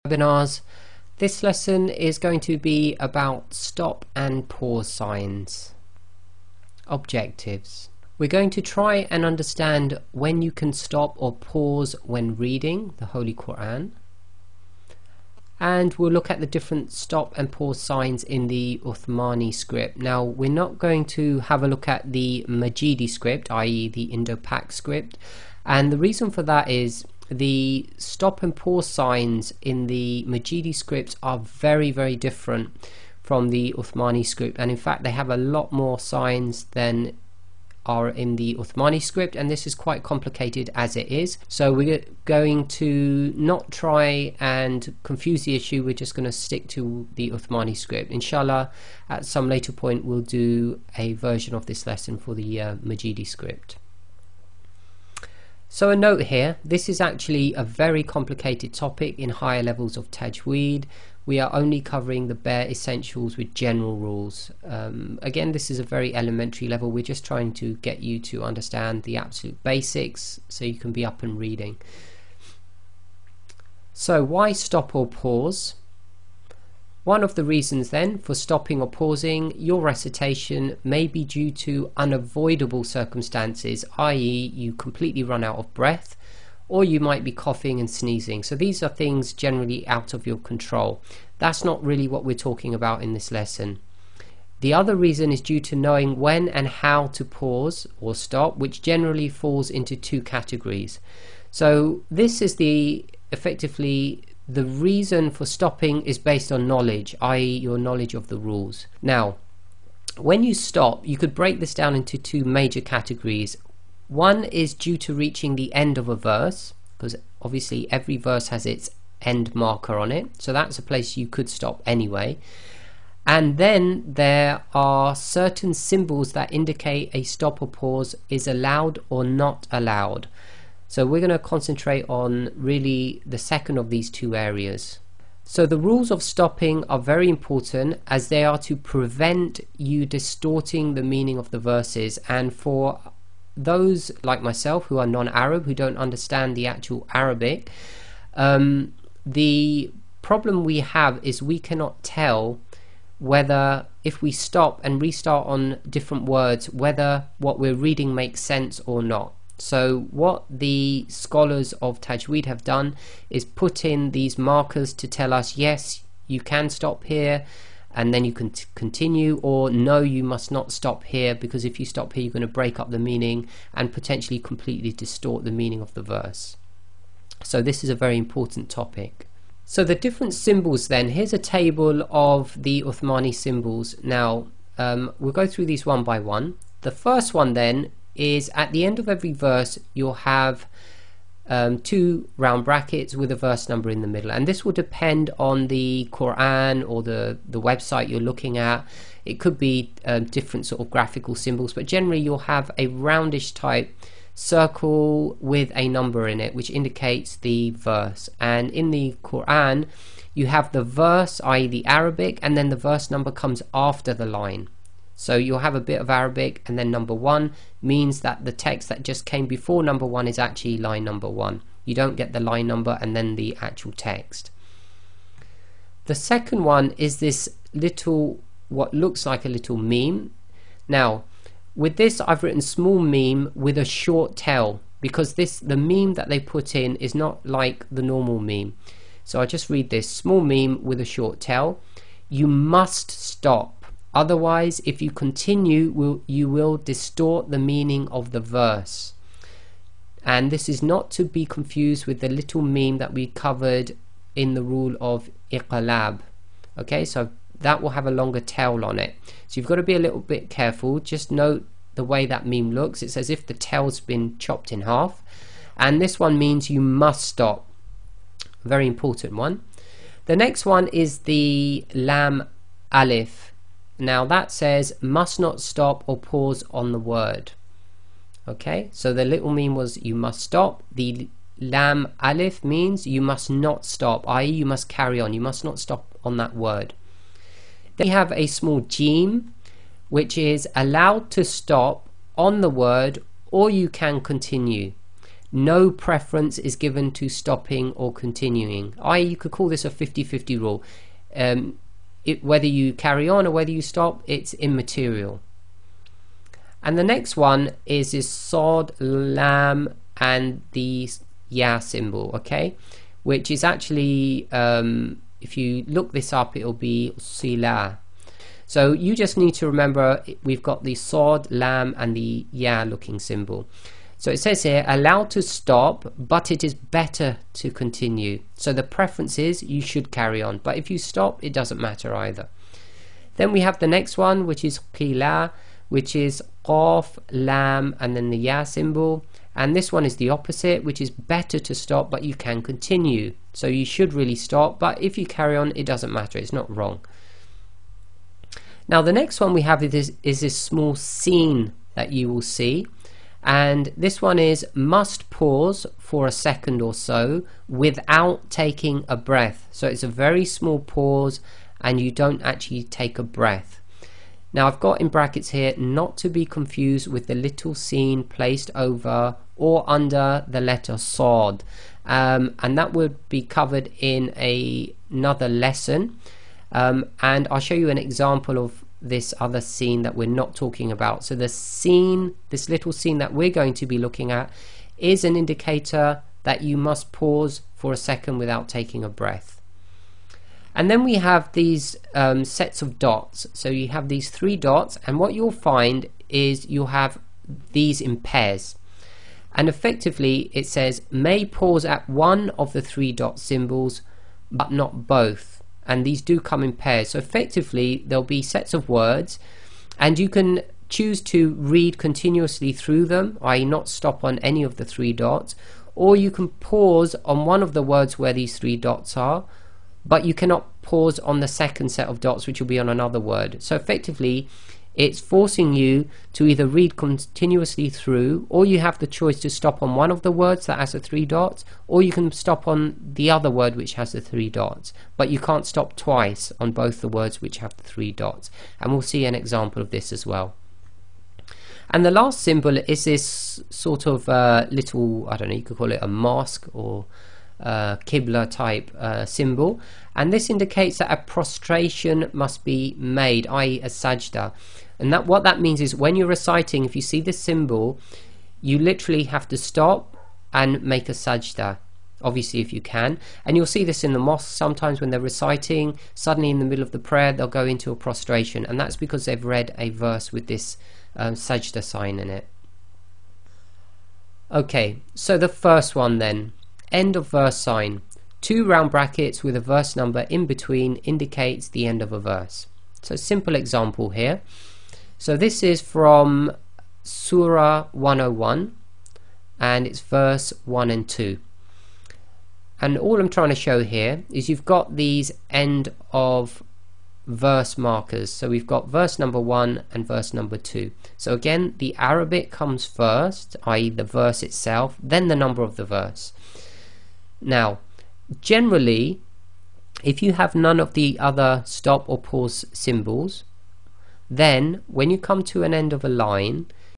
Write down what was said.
Webinars. This lesson is going to be about stop and pause signs. Objectives. We're going to try and understand when you can stop or pause when reading the Holy Quran, and we'll look at the different stop and pause signs in the Uthmaani script. Now, we're not going to have a look at the Majidi script, i.e. the Indo-Pak script, and the reason for that is the stop and pause signs in the Majidi scripts are very different from the Uthmaani script, and in fact they have a lot more signs than are in the Uthmaani script, and this is quite complicated as it is, so we're going to not try and confuse the issue. We're just going to stick to the Uthmaani script. Inshallah, at some later point we'll do a version of this lesson for the Majidi script. So a note here, this is actually a very complicated topic in higher levels of Tajweed. We are only covering the bare essentials with general rules. Again, this is a very elementary level. We're just trying to get you to understand the absolute basics so you can be up and reading. So why stop or pause? One of the reasons then for stopping or pausing your recitation may be due to unavoidable circumstances, i.e. you completely run out of breath, or you might be coughing and sneezing. So these are things generally out of your control. That's not really what we're talking about in this lesson. The other reason is due to knowing when and how to pause or stop, which generally falls into two categories. So this is effectively the reason for stopping is based on knowledge, i.e. your knowledge of the rules. Now, when you stop, you could break this down into two major categories. One is due to reaching the end of a verse, because obviously every verse has its end marker on it, so that's a place you could stop anyway. And then there are certain symbols that indicate a stop or pause is allowed or not allowed. So we're going to concentrate on really the second of these two areas. So the rules of stopping are very important, as they are to prevent you distorting the meaning of the verses, and for those like myself who are non-Arab, who don't understand the actual Arabic, the problem we have is we cannot tell whether, if we stop and restart on different words, whether what we're reading makes sense or not. So what the scholars of Tajweed have done is put in these markers to tell us, yes, you can stop here and then you can continue, or no, you must not stop here, because if you stop here you're going to break up the meaning and potentially completely distort the meaning of the verse. So this is a very important topic. So the different symbols then, here's a table of the Uthmaani symbols. Now we'll go through these one by one. The first one then is at the end of every verse you'll have two round brackets with a verse number in the middle, and this will depend on the Quran or the website you're looking at. It could be different sort of graphical symbols, but generally you'll have a roundish type circle with a number in it which indicates the verse. And in the Quran you have the verse, i.e. the Arabic, and then the verse number comes after the line. So you'll have a bit of Arabic, and then number one means that the text that just came before number one is actually line number one. You don't get the line number and then the actual text. The second one is this little, what looks like a little meme. Now with this I've written small meme with a short tail, because the meme that they put in is not like the normal meme. So I just read this: small meme with a short tail. You must stop. Otherwise, if you continue, you will distort the meaning of the verse. And this is not to be confused with the little meme that we covered in the rule of QAW. Okay, so that will have a longer tail on it. So you've got to be a little bit careful. Just note the way that meme looks. It's as if the tail's been chopped in half. And this one means you must stop. Very important one. The next one is the lam alif. Now that says must not stop or pause on the word. Okay, so the little meme was you must stop. The lam alif means you must not stop, i.e. you must carry on, you must not stop on that word. Then you have a small jim, which is allowed to stop on the word, or you can continue. no preference is given to stopping or continuing. You could call this a 50-50 rule. Whether you carry on or whether you stop, it's immaterial. And the next one is this sod, lam, and the ya symbol, okay, which is actually, if you look this up, it'll be sila. So you just need to remember we've got the sod, lam, and the ya looking symbol. So it says here, allowed to stop, but it is better to continue. So the preference is you should carry on, but if you stop, it doesn't matter either. Then we have the next one, which is qila, which is qaf, lam, and then the ya symbol. And this one is the opposite, which is better to stop, but you can continue. So you should really stop, but if you carry on, it doesn't matter. It's not wrong. Now the next one we have is this small scene that you will see. And this one is must pause for a second or so without taking a breath. So it's a very small pause and you don't actually take a breath. Now I've got in brackets here, not to be confused with the little scene placed over or under the letter sod, and that would be covered in another lesson, and I'll show you an example of this other scene that we're not talking about. So the scene, this little scene that we're going to be looking at, is an indicator that you must pause for a second without taking a breath. And then we have these sets of dots. So you have these 3 dots, and what you'll find is you'll have these in pairs, and effectively it says may pause at one of the 3 dot symbols but not both. And these do come in pairs. So effectively there'll be sets of words and you can choose to read continuously through them, i.e. not stop on any of the 3 dots, or you can pause on one of the words where these 3 dots are, but you cannot pause on the second set of dots, which will be on another word. So effectively it's forcing you to either read continuously through, or you have the choice to stop on one of the words that has the 3 dots, or you can stop on the other word which has the 3 dots, but you can't stop twice on both the words which have the 3 dots, and we'll see an example of this as well. And the last symbol is this sort of little, I don't know, you could call it a mosque or Qibla type symbol, and this indicates that a prostration must be made, i.e. a sajda. And that what that means is when you're reciting, if you see this symbol, you literally have to stop and make a sajda, obviously if you can. And you'll see this in the mosque sometimes when they're reciting, suddenly in the middle of the prayer they'll go into a prostration, and that's because they've read a verse with this sajda sign in it. Okay, so the first one then, end of verse sign. 2 round brackets with a verse number in between indicates the end of a verse. So simple example here. So this is from Surah 101 and it's verse 1 and 2. And all I'm trying to show here is you've got these end of verse markers. So we've got verse number 1 and verse number 2. So again, the Arabic comes first, i.e. the verse itself, then the number of the verse. Now generally if you have none of the other stop or pause symbols, then when you come to an end of a line